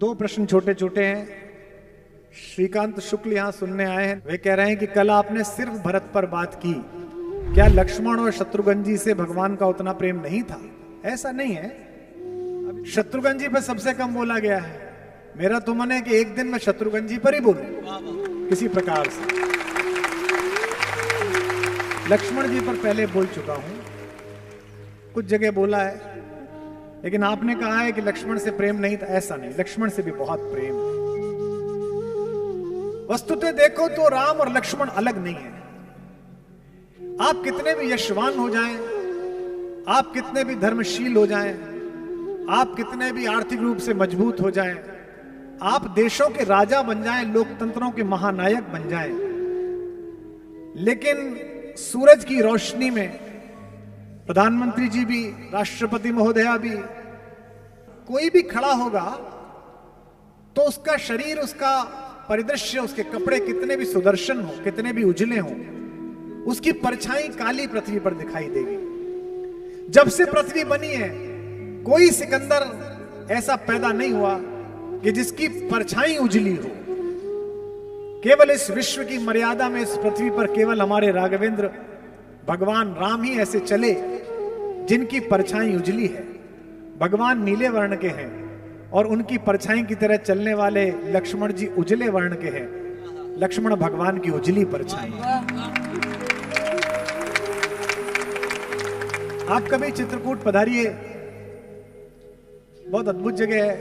दो प्रश्न छोटे छोटे हैं। श्रीकांत शुक्ल यहां सुनने आए हैं। वे कह रहे हैं कि कल आपने सिर्फ भरत पर बात की, क्या लक्ष्मण और शत्रुघ्न जी से भगवान का उतना प्रेम नहीं था? ऐसा नहीं है, शत्रुघ्न जी पर सबसे कम बोला गया है। मेरा तो मन है कि एक दिन मैं शत्रुघ्न जी पर ही बोलूं किसी प्रकार से। लक्ष्मण जी पर पहले बोल चुका हूं, कुछ जगह बोला है, लेकिन आपने कहा है कि लक्ष्मण से प्रेम नहीं था। ऐसा नहीं, लक्ष्मण से भी बहुत प्रेम है। वस्तुतः देखो तो राम और लक्ष्मण अलग नहीं है। आप कितने भी यशवान हो जाएं, आप कितने भी धर्मशील हो जाएं, आप कितने भी आर्थिक रूप से मजबूत हो जाएं, आप देशों के राजा बन जाएं, लोकतंत्रों के महानायक बन जाएं, लेकिन सूरज की रोशनी में प्रधानमंत्री जी भी, राष्ट्रपति महोदया भी, कोई भी खड़ा होगा तो उसका शरीर, उसका परिदृश्य, उसके कपड़े कितने भी सुदर्शन हो, कितने भी उजले हो, उसकी परछाई काली पृथ्वी पर दिखाई देगी। जब से पृथ्वी बनी है कोई सिकंदर ऐसा पैदा नहीं हुआ कि जिसकी परछाई उजली हो। केवल इस विश्व की मर्यादा में इस पृथ्वी पर केवल हमारे राघवेंद्र भगवान राम ही ऐसे चले जिनकी परछाई उजली है। भगवान नीले वर्ण के हैं और उनकी परछाई की तरह चलने वाले लक्ष्मण जी उजले वर्ण के हैं। लक्ष्मण भगवान की उजली परछाई। आप कभी चित्रकूट पधारिए, बहुत अद्भुत जगह है।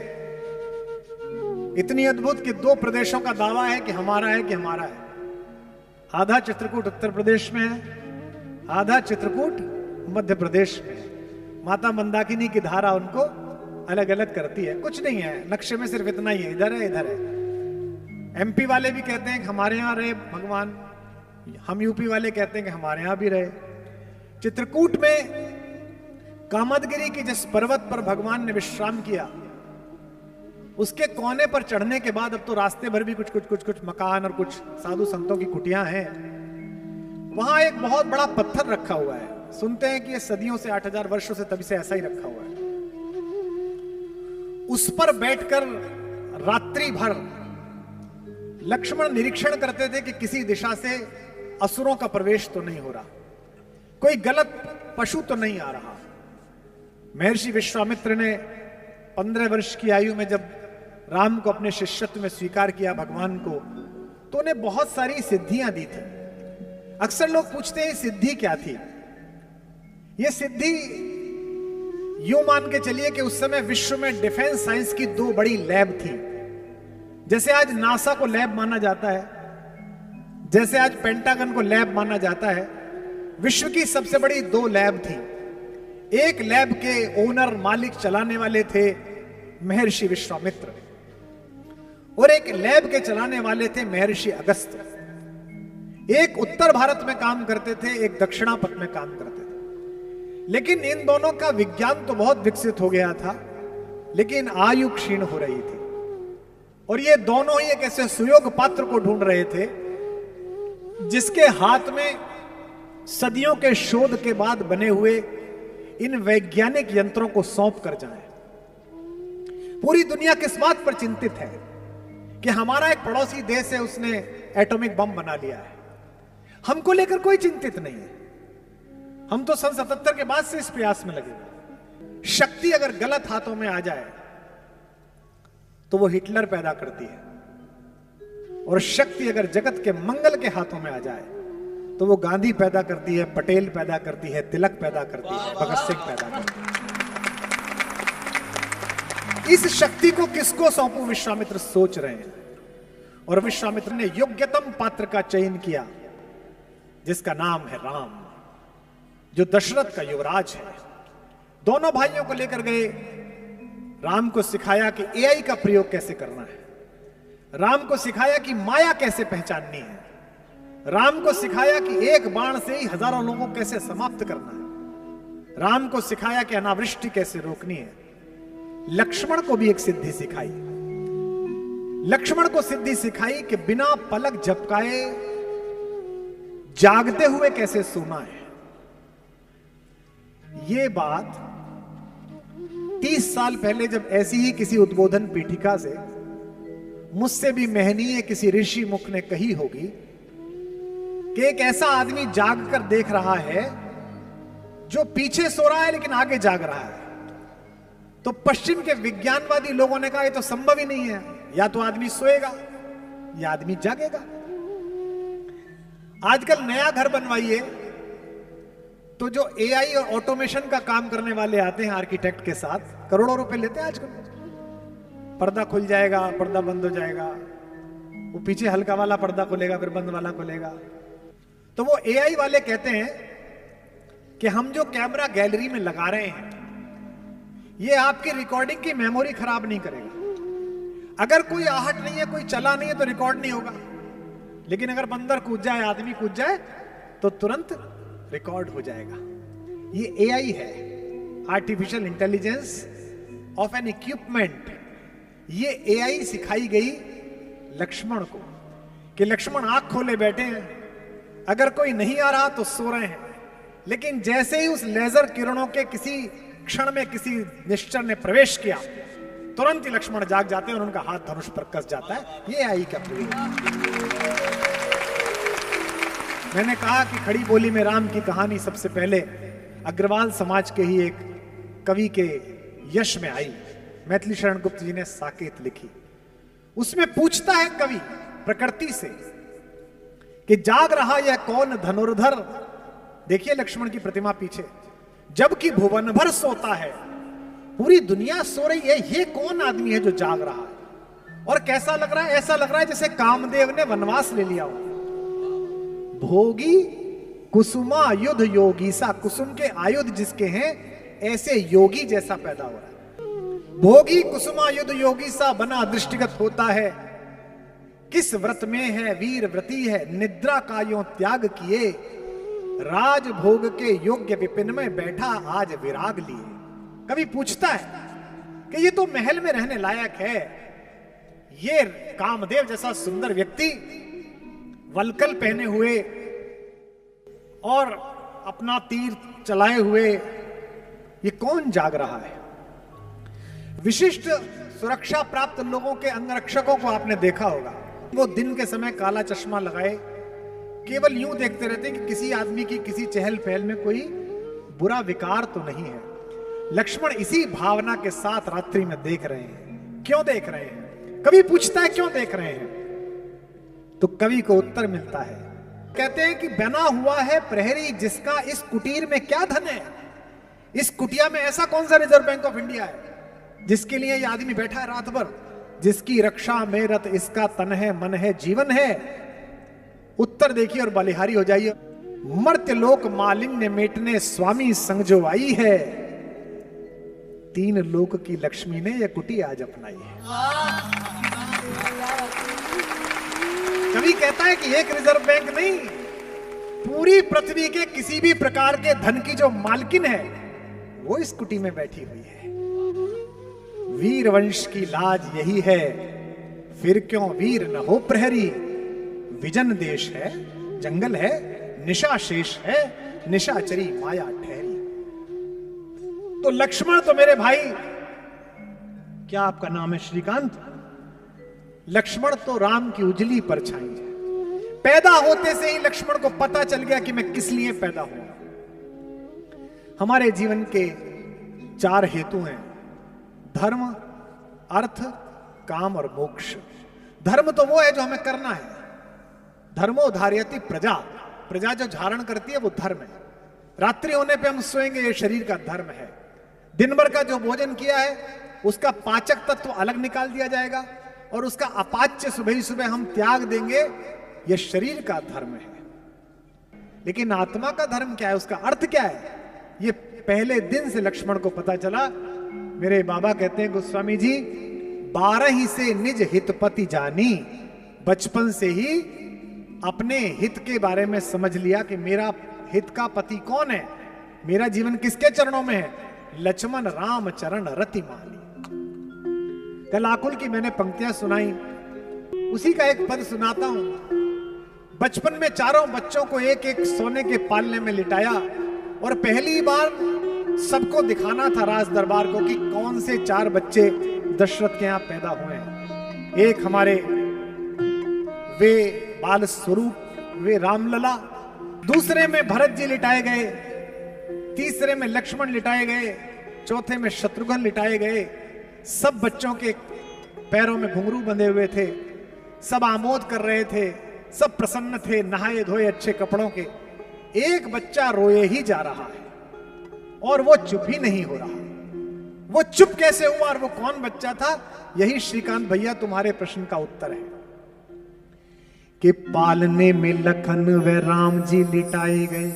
इतनी अद्भुत कि दो प्रदेशों का दावा है कि हमारा है, कि हमारा है। आधा चित्रकूट उत्तर प्रदेश में है, आधा चित्रकूट मध्य प्रदेश में है। माता मंदाकिनी की धारा उनको अलग अलग करती है। कुछ नहीं है, नक्शे में सिर्फ इतना ही है, इधर है इधर है। एमपी वाले भी कहते हैं कि हमारे यहां रहे भगवान, हम यूपी वाले कहते हैं कि हमारे यहां भी रहे। चित्रकूट में कामदगिरी की जिस पर्वत पर भगवान ने विश्राम किया, उसके कोने पर चढ़ने के बाद अब तो रास्ते भर भी कुछ मकान और कुछ साधु संतों की कुटियां हैं। वहां एक बहुत बड़ा पत्थर रखा हुआ है। सुनते हैं कि ये सदियों से, 8000 वर्षों से, तभी से ऐसा ही रखा हुआ है। उस पर बैठकर रात्रि भर लक्ष्मण निरीक्षण करते थे कि किसी दिशा से असुरों का प्रवेश तो नहीं हो रहा, कोई गलत पशु तो नहीं आ रहा। महर्षि विश्वामित्र ने 15 वर्ष की आयु में जब राम को अपने शिष्यत्व में स्वीकार किया भगवान को, तो उन्हें बहुत सारी सिद्धियां दी थी। अक्सर लोग पूछते हैं सिद्धि क्या थी। यह सिद्धि यूं मान के चलिए कि उस समय विश्व में डिफेंस साइंस की दो बड़ी लैब थी। जैसे आज नासा को लैब माना जाता है, जैसे आज पेंटागन को लैब माना जाता है, विश्व की सबसे बड़ी दो लैब थी। एक लैब के ओनर, मालिक, चलाने वाले थे महर्षि विश्वामित्र, और एक लैब के चलाने वाले थे महर्षि अगस्त्य। एक उत्तर भारत में काम करते थे, एक दक्षिणापथ में काम करते थे। लेकिन इन दोनों का विज्ञान तो बहुत विकसित हो गया था, लेकिन आयु क्षीण हो रही थी। और ये दोनों ही एक ऐसे सुयोग पात्र को ढूंढ रहे थे जिसके हाथ में सदियों के शोध के बाद बने हुए इन वैज्ञानिक यंत्रों को सौंप कर जाए। पूरी दुनिया किस बात पर चिंतित है कि हमारा एक पड़ोसी देश है, उसने एटॉमिक बम बना लिया है। हमको लेकर कोई चिंतित नहीं है। हम तो सन 77 के बाद से इस प्रयास में लगे। शक्ति अगर गलत हाथों में आ जाए तो वो हिटलर पैदा करती है, और शक्ति अगर जगत के मंगल के हाथों में आ जाए तो वो गांधी पैदा करती है, पटेल पैदा करती है, तिलक पैदा करती है, भगत सिंह पैदा करती है। इस शक्ति को किसको सौंपूं, विश्वामित्र सोच रहे हैं। और विश्वामित्र ने योग्यतम पात्र का चयन किया, जिसका नाम है राम, जो दशरथ का युवराज है। दोनों भाइयों को लेकर गए, राम को सिखाया कि एआई का प्रयोग कैसे करना है, राम को सिखाया कि माया कैसे पहचाननी है, राम को सिखाया कि एक बाण से ही हजारों लोगों को कैसे समाप्त करना है, राम को सिखाया कि अनावृष्टि कैसे रोकनी है। लक्ष्मण को भी एक सिद्धि सिखाई। लक्ष्मण को सिद्धि सिखाई कि बिना पलक झपकाए जागते हुए कैसे सोना है। ये बात 30 साल पहले जब ऐसी ही किसी उद्बोधन पीठिका से मुझसे भी महनीय किसी ऋषि मुख ने कही होगी कि एक ऐसा आदमी जाग कर देख रहा है जो पीछे सो रहा है लेकिन आगे जाग रहा है, तो पश्चिम के विज्ञानवादी लोगों ने कहा यह तो संभव ही नहीं है, या तो आदमी सोएगा या आदमी जागेगा। आजकल नया घर बनवाइए तो जो एआई और ऑटोमेशन का काम करने वाले आते हैं आर्किटेक्ट के साथ, करोड़ों रुपए लेते हैं आजकल। पर्दा खुल जाएगा, पर्दा बंद हो जाएगा, वो पीछे हल्का वाला पर्दा खुलेगा फिर बंद वाला खुलेगा। तो वो एआई वाले कहते हैं कि हम जो कैमरा गैलरी में लगा रहे हैं ये आपकी रिकॉर्डिंग की मेमोरी खराब नहीं करेगा। अगर कोई आहट नहीं है, कोई चला नहीं है तो रिकॉर्ड नहीं होगा, लेकिन अगर बंदर कूद जाए, आदमी कूद जाए तो तुरंत रिकॉर्ड हो जाएगा। ये एआई है, artificial intelligence of N equipment. ये एआई सिखाई गई लक्ष्मण को कि लक्ष्मण आंख खोले बैठे हैं, अगर कोई नहीं आ रहा तो सो रहे हैं, लेकिन जैसे ही उस लेजर किरणों के किसी क्षण में किसी निश्चर ने प्रवेश किया तुरंत ही लक्ष्मण जाग जाते हैं और उनका हाथ धनुष पर कस जाता है। ये एआई का प्रयोग। मैंने कहा कि खड़ी बोली में राम की कहानी सबसे पहले अग्रवाल समाज के ही एक कवि के यश में आई। मैथिली शरण गुप्त जी ने साकेत लिखी। उसमें पूछता है कवि प्रकृति से कि जाग रहा यह कौन धनुर्धर। देखिए लक्ष्मण की प्रतिमा पीछे, जबकि भुवन भर सोता है, पूरी दुनिया सो रही है, ये कौन आदमी है जो जाग रहा है। और कैसा लग रहा है? ऐसा लग रहा है जैसे कामदेव ने वनवास ले लिया हो। भोगी कुसुमा युद्ध योगी सा, कुसुम के आयुध जिसके हैं ऐसे योगी जैसा पैदा हो रहा है। भोगी कुसुमा युद्ध योगी सा बना दृष्टिगत होता है, किस व्रत में है वीर व्रती है, निद्रा का यों त्याग किए, राज भोग के योग्य विपिन में बैठा आज विराग लिए। कभी पूछता है कि ये तो महल में रहने लायक है, ये कामदेव जैसा सुंदर व्यक्ति वलकल पहने हुए और अपना तीर चलाए हुए ये कौन जाग रहा है। विशिष्ट सुरक्षा प्राप्त लोगों के अंगरक्षकों को आपने देखा होगा, वो दिन के समय काला चश्मा लगाए केवल यूं देखते रहते कि किसी आदमी की किसी चहल पहल में कोई बुरा विकार तो नहीं है। लक्ष्मण इसी भावना के साथ रात्रि में देख रहे हैं। क्यों देख रहे हैं? कवि पूछता है क्यों देख रहे हैं, तो कवि को उत्तर मिलता है। कहते हैं कि बना हुआ है प्रहरी जिसका इस कुटीर में क्या धन है। इस कुटिया में ऐसा कौन सा रिजर्व बैंक ऑफ इंडिया है जिसके लिए यह आदमी बैठा है रात भर, जिसकी रक्षा में रत इसका तन है, मन है, जीवन है। उत्तर देखिए और बलिहारी हो जाइए। मर्त्य लोक मालिन्य मेटने स्वामी संग जो आई है, तीन लोक की लक्ष्मी ने यह कुटी आज अपनाई है। कवि कहता है कि एक रिजर्व बैंक नहीं, पूरी पृथ्वी के किसी भी प्रकार के धन की जो मालकिन है वो इस कुटी में बैठी हुई है। वीर वंश की लाज यही है, फिर क्यों वीर न हो प्रहरी। विजन देश है, जंगल है, निशा शेष है, निशाचरी माया ठहरी। तो लक्ष्मण तो मेरे भाई, क्या आपका नाम है? श्रीकांत। लक्ष्मण तो राम की उजली परछाई है। पैदा होते से ही लक्ष्मण को पता चल गया कि मैं किस लिए पैदा हुआ। हमारे जीवन के 4 हेतु हैं, धर्म, अर्थ, काम और मोक्ष। धर्म तो वो है जो हमें करना है। धर्मो धार्यति प्रजा, प्रजा जो धारण करती है वो धर्म है। रात्रि होने पे हम सोएंगे, ये शरीर का धर्म है। दिन भर का जो भोजन किया है उसका पाचक तत्व अलग निकाल दिया जाएगा और उसका अपाच्य सुबह ही सुबह हम त्याग देंगे, यह शरीर का धर्म है। लेकिन आत्मा का धर्म क्या है, उसका अर्थ क्या है, ये पहले दिन से लक्ष्मण को पता चला। मेरे बाबा कहते हैं गोस्वामी जी, 12 ही से निज हितपति जानी, बचपन से ही अपने हित के बारे में समझ लिया कि मेरा हित का पति कौन है, मेरा जीवन किसके चरणों में है। लक्ष्मण राम चरण रति मानी। कल आकुल की मैंने पंक्तियां सुनाई, उसी का एक पद सुनाता हूं। बचपन में चारों बच्चों को एक एक सोने के पालने में लिटाया और पहली बार सबको दिखाना था राज दरबार को कि कौन से 4 बच्चे दशरथ के यहां पैदा हुए हैं। एक हमारे वे बाल स्वरूप, वे रामलला, दूसरे में भरत जी लिटाए गए, तीसरे में लक्ष्मण लिटाए गए, चौथे में शत्रुघ्न लिटाए गए। सब बच्चों के पैरों में घुंघरू बंधे हुए थे, सब आमोद कर रहे थे, सब प्रसन्न थे, नहाए धोए अच्छे कपड़ों के। एक बच्चा रोए ही जा रहा है और वो चुप ही नहीं हो रहा। वो चुप कैसे हुआ और वो कौन बच्चा था? यही श्रीकांत भैया तुम्हारे प्रश्न का उत्तर है कि पालने में लखन व राम जी लिटाए गए,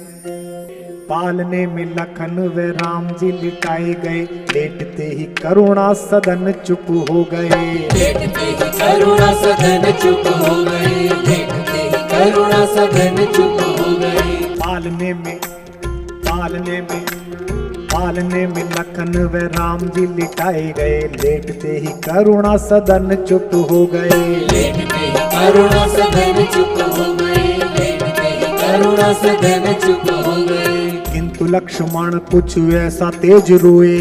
पालने में लखन व राम जी लिटाए गए, लेटते ही करुणा सदन चुप हो गए, लेटते ही करुणा सदन चुप हो गए, लेटते ही करुणा सदन चुप हो गए। पालने में लखन व राम जी लिटाए गए, लेटते ही करुणा सदन चुप हो गए, लेटते ही करुणा सदन चुप हो गए, लेटते ही करुणा सदन चुप हो गए। किंतु लक्ष्मण कुछ ऐसा तेज रोए,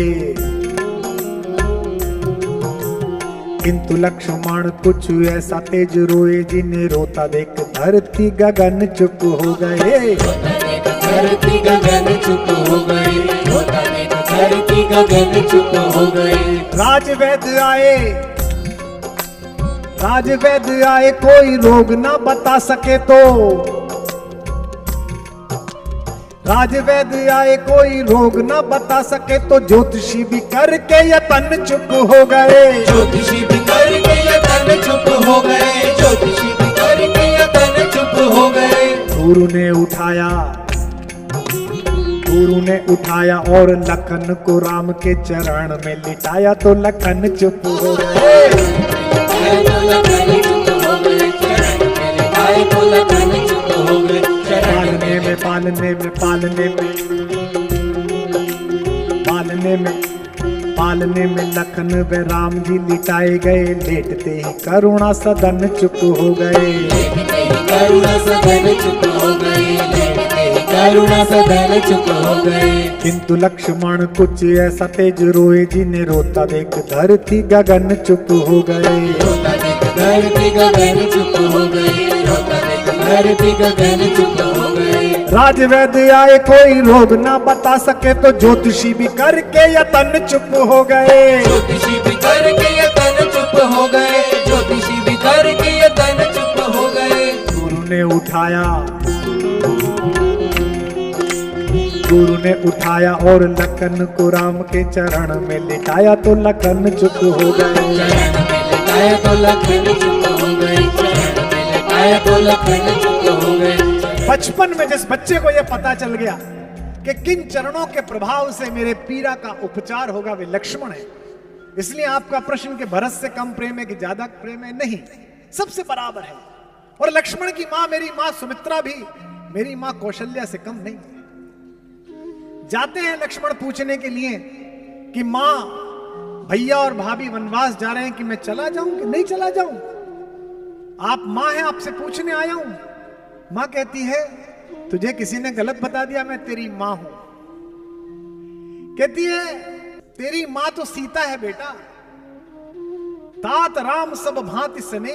किंतु लक्ष्मण कुछ ऐसा तेज रोए, जिन्हें रोता देख धरती गगन चुप हो गए, धरती गगन चुप हो गए, रोता देख धरती गगन चुप हो गए। राजवैद्य आए कोई रोग ना बता सके तो, राजवैद्य आए कोई रोग ना बता सके तो, ज्योतिषी भी करके यतन चुप हो गए, ज्योतिषी भी करके यतन चुप हो गए, ज्योतिषी भी करके यतन चुप हो गए। गुरु ने उठाया और लखन को राम के चरण में लिटाया तो लखन चुप हो गए, लखन चुप हो गए, चरण में लिटाए तो लखन चुप हो गए। पालने में लखन व राम जी लिटाए गए, लेटते ही करुणा सदन चुप हो गए, लेटते ही करुणा सदन चुप हो गए, लेटते ही करुणा सदन चुप हो गए। किंतु लक्ष्मण कुछ ऐसा तेज रोए, जिन्हें रोता देख धरती गगन चुप हो गए, रोता देख धरती गगन चुप हो गए, रोता देख धरती गगन चुप हो गए। राजवैद्य आए कोई रोग ना बता सके तो, ज्योतिषी भी करके यतन चुप हो गए, ज्योतिषी भी करके यतन चुप हो गए, ज्योतिषी भी करके यतन चुप हो गए। गुरु ने उठाया और लखन को राम के चरण में लिटाया तो लखन चुप हो गए, चरण में लिटाया तो लखन चुप हो गए, चरण में लिटाया तो लखन चुप हो गए। बचपन में जिस बच्चे को यह पता चल गया कि किन चरणों के प्रभाव से मेरे पीड़ा का उपचार होगा, वे लक्ष्मण है। इसलिए आपका प्रश्न कि भरत से कम प्रेम है कि ज्यादा प्रेम है, नहीं, सबसे बराबर है। और लक्ष्मण की मां मेरी मां सुमित्रा भी मेरी मां कौशल्या से कम नहीं। जाते हैं लक्ष्मण पूछने के लिए कि मां, भैया और भाभी वनवास जा रहे हैं, कि मैं चला जाऊं कि नहीं चला जाऊं? आप मां हैं, आपसे पूछने आया हूं। मां कहती है तुझे किसी ने गलत बता दिया, मैं तेरी मां हूं। कहती है तेरी मां तो सीता है बेटा, तात राम सब भांति सने।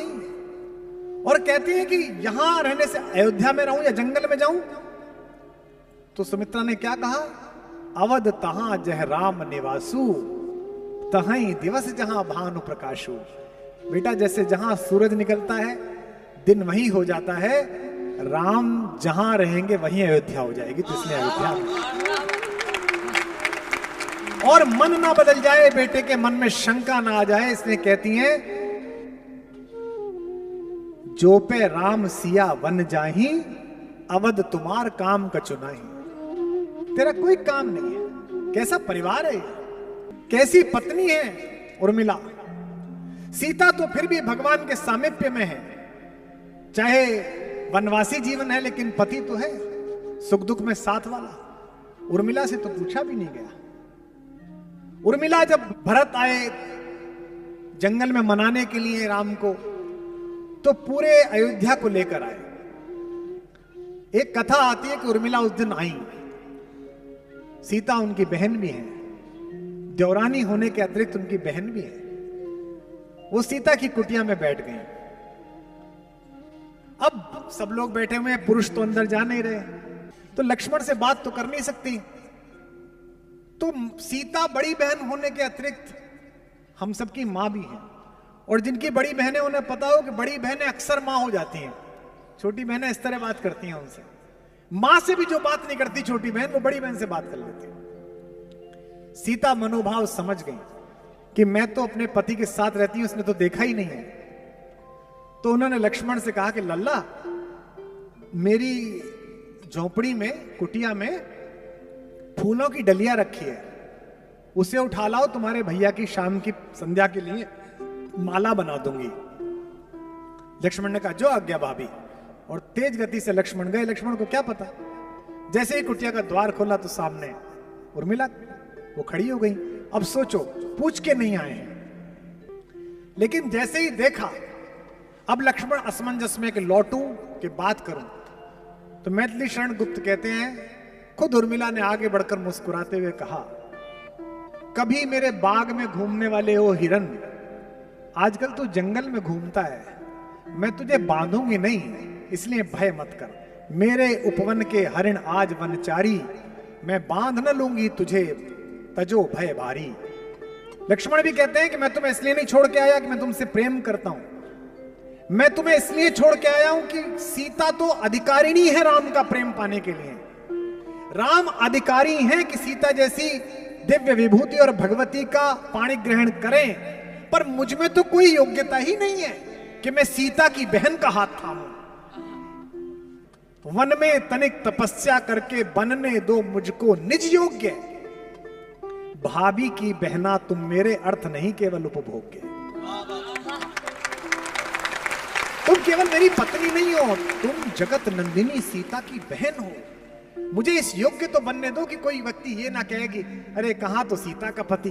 और कहती है कि यहां रहने से अयोध्या में रहूं या जंगल में जाऊं? तो सुमित्रा ने क्या कहा? अवध तहां जह राम निवासु, तहां दिवस जहां भानु प्रकाशु। बेटा जैसे जहां सूरज निकलता है दिन वहीं हो जाता है, राम जहां रहेंगे वहीं अयोध्या हो जाएगी, तो इसलिए अयोध्या में। और मन ना बदल जाए, बेटे के मन में शंका ना आ जाए, इसलिए कहती हैं जो पे राम सिया वन जाही, अवध तुम्हार काम कछु नहीं। तेरा कोई काम नहीं है। कैसा परिवार है, कैसी पत्नी है उर्मिला। सीता तो फिर भी भगवान के सामीप्य में है, चाहे वनवासी जीवन है, लेकिन पति तो है, सुख दुख में साथ वाला। उर्मिला से तो पूछा भी नहीं गया। उर्मिला जब भरत आए जंगल में मनाने के लिए राम को, तो पूरे अयोध्या को लेकर आए। एक कथा आती है कि उर्मिला उस दिन आई सीता उनकी बहन भी है, देवरानी होने के अतिरिक्त उनकी बहन भी है। वो सीता की कुटिया में बैठ गई। अब सब लोग बैठे हुए हैं, पुरुष तो अंदर जा नहीं रहे, तो लक्ष्मण से बात तो कर नहीं सकती। तो सीता बड़ी बहन होने के अतिरिक्त हम सबकी मां भी है, और जिनकी बड़ी बहनें उन्हें पता हो कि बड़ी बहनें अक्सर मां हो जाती हैं, छोटी बहनें इस तरह बात करती हैं उनसे। मां से भी जो बात नहीं करती छोटी बहन, वो बड़ी बहन से बात कर लेती है। सीता मनोभाव समझ गई कि मैं तो अपने पति के साथ रहती हूं, उसने तो देखा ही नहीं है। तो उन्होंने लक्ष्मण से कहा कि लल्ला, मेरी झोपड़ी में, कुटिया में फूलों की डलियां रखी है, उसे उठा लाओ, तुम्हारे भैया की शाम की संध्या के लिए माला बना दूंगी। लक्ष्मण ने कहा जो आज्ञा भाभी, और तेज गति से लक्ष्मण गए। लक्ष्मण को क्या पता, जैसे ही कुटिया का द्वार खोला तो सामने उर्मिला, वो खड़ी हो गई। अब सोचो, पूछ के नहीं आए हैं, लेकिन जैसे ही देखा, अब लक्ष्मण असमंजस में कि लौटूं कि बात करूं, तो मैथिली शरण गुप्त कहते हैं, खुद उर्मिला ने आगे बढ़कर मुस्कुराते हुए कहा, कभी मेरे बाग में घूमने वाले हो हिरन, आजकल तू जंगल में घूमता है, मैं तुझे बांधूंगी नहीं, इसलिए भय मत कर। मेरे उपवन के हरिण आज वनचारी, मैं बांध न लूंगी तुझे, तजो भय भारी। लक्ष्मण भी कहते हैं कि मैं तुम्हें इसलिए नहीं छोड़ के आया कि मैं तुमसे प्रेम करता हूं, मैं तुम्हें इसलिए छोड़ के आया हूं कि सीता तो अधिकारिणी है राम का प्रेम पाने के लिए। राम अधिकारी हैं कि सीता जैसी दिव्य विभूति और भगवती का पाणी ग्रहण करें, पर मुझ में तो कोई योग्यता ही नहीं है कि मैं सीता की बहन का हाथ थामूं। वन में तनिक तपस्या करके बनने दो मुझको निज योग्य, भाभी की बहना तुम मेरे, अर्थ नहीं केवल उपभोग्य। तुम केवल मेरी पत्नी नहीं हो, तुम जगत नंदिनी सीता की बहन हो। मुझे इस योग्य तो बनने दो कि कोई व्यक्ति ये ना कहेगी, अरे कहां तो सीता का पति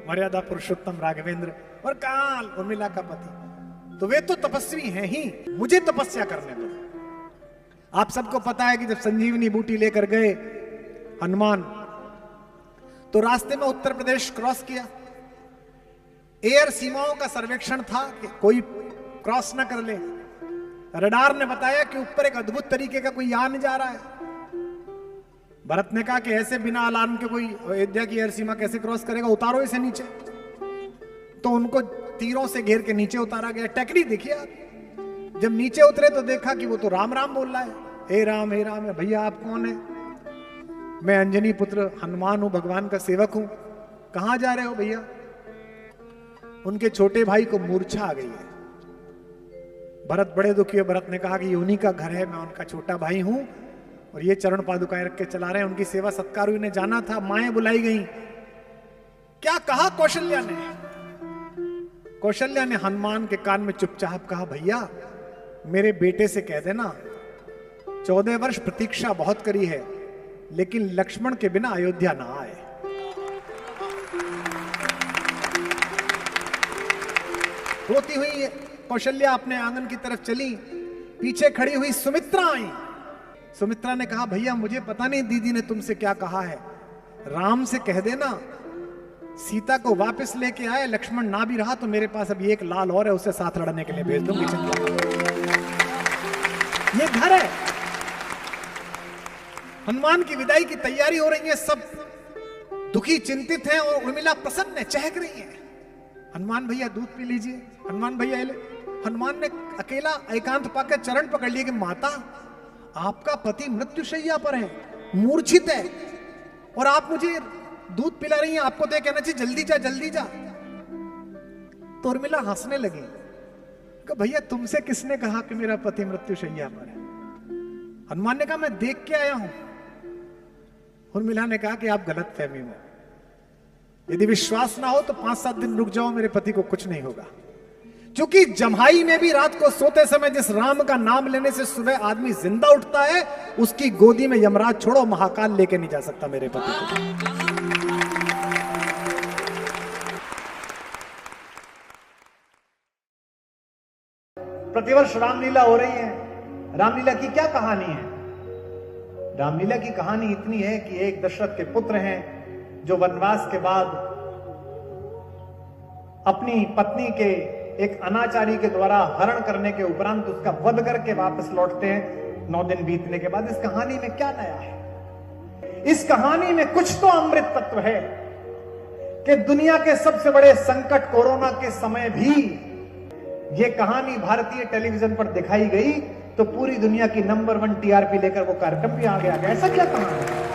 मर्यादा पुरुषोत्तम राघवेंद्र, और कहां उर्मिला का पति, तो वे तो तपस्वी हैं ही, मुझे तपस्या करने दो। आप सबको पता है कि जब संजीवनी बूटी लेकर गए हनुमान, तो रास्ते में उत्तर प्रदेश क्रॉस किया, एयर सीमाओं का सर्वेक्षण था कि कोई क्रॉस ना कर ले। रडार ने बताया कि ऊपर एक अद्भुत तरीके का कोई यान जा रहा है। भरत ने कहा कि ऐसे बिना अलार्म के कोई अयोध्या की एयर सीमा कैसे क्रॉस करेगा, उतारो इसे नीचे। तो उनको तीरों से घेर के नीचे उतारा गया। टेक्निक देखिए आप, जब नीचे उतरे तो देखा कि वो तो राम राम बोल रहा है, हे राम हे राम। भैया आप कौन है? मैं अंजनी पुत्र हनुमान हूं, भगवान का सेवक हूं। कहां जा रहे हो भैया? उनके छोटे भाई को मूर्छा आ गई है। भरत बड़े दुखी है। भरत ने कहा कि ये उन्हीं का घर है, मैं उनका छोटा भाई हूं, और ये चरण पादुकाएं रख के चला रहे हैं, उनकी सेवा सत्कार ने जाना था। माएं बुलाई गई। क्या कहा कौशल्या ने? कौशल्या ने हनुमान के कान में चुपचाप कहा, भैया मेरे बेटे से कह देना 14 वर्ष प्रतीक्षा बहुत करी है, लेकिन लक्ष्मण के बिना अयोध्या ना आए। रोती हुई कौशल्या अपने आंगन की तरफ चली। पीछे खड़ी हुई सुमित्रा आई। सुमित्रा ने कहा, भैया मुझे पता नहीं दीदी ने तुमसे क्या कहा है, राम से कह देना सीता को वापस लेके आए। लक्ष्मण ना भी रहा तो मेरे पास अभी एक लाल और है, उसे साथ लड़ने के लिए भेज दूंगी। ये घर है। हनुमान की विदाई की तैयारी हो रही है, सब दुखी चिंतित हैं, और उर्मिला प्रसन्न है, चहक रही है। हनुमान भैया दूध पी लीजिए, हनुमान भैया ले। हनुमान ने अकेला एकांत पाकर चरण पकड़ लिए कि माता आपका पति मृत्युशैया पर है, मूर्छित है, और आप मुझे दूध पिला रही हैं, आपको तो कहना चाहिए जल्दी जा जल्दी जा। तो उर्मिला हंसने लगी कि भैया तुमसे किसने कहा कि मेरा पति मृत्युशैया पर है? हनुमान ने कहा मैं देख के आया हूं। उर्मिला ने कहा कि आप गलत फहमी में, यदि विश्वास ना हो तो 5-7 दिन रुक जाओ, मेरे पति को कुछ नहीं होगा। क्योंकि जम्हाई में भी रात को सोते समय जिस राम का नाम लेने से सुबह आदमी जिंदा उठता है, उसकी गोदी में यमराज छोड़ो महाकाल लेके नहीं जा सकता मेरे पति को। प्रतिवर्ष रामलीला हो रही है। रामलीला की क्या कहानी है? रामलीला की कहानी इतनी है कि एक दशरथ के पुत्र हैं जो वनवास के बाद अपनी पत्नी के एक अनाचारी के द्वारा हरण करने के उपरांत उसका वध करके वापस लौटते हैं 9 दिन बीतने के बाद। इस कहानी में क्या नया है? इस कहानी में कुछ तो अमृत तत्व है कि दुनिया के सबसे बड़े संकट कोरोना के समय भी यह कहानी भारतीय टेलीविजन पर दिखाई गई तो पूरी दुनिया की नंबर 1 टीआरपी लेकर वो कार्यक्रम भी आ गया। ऐसा क्या कहानी है?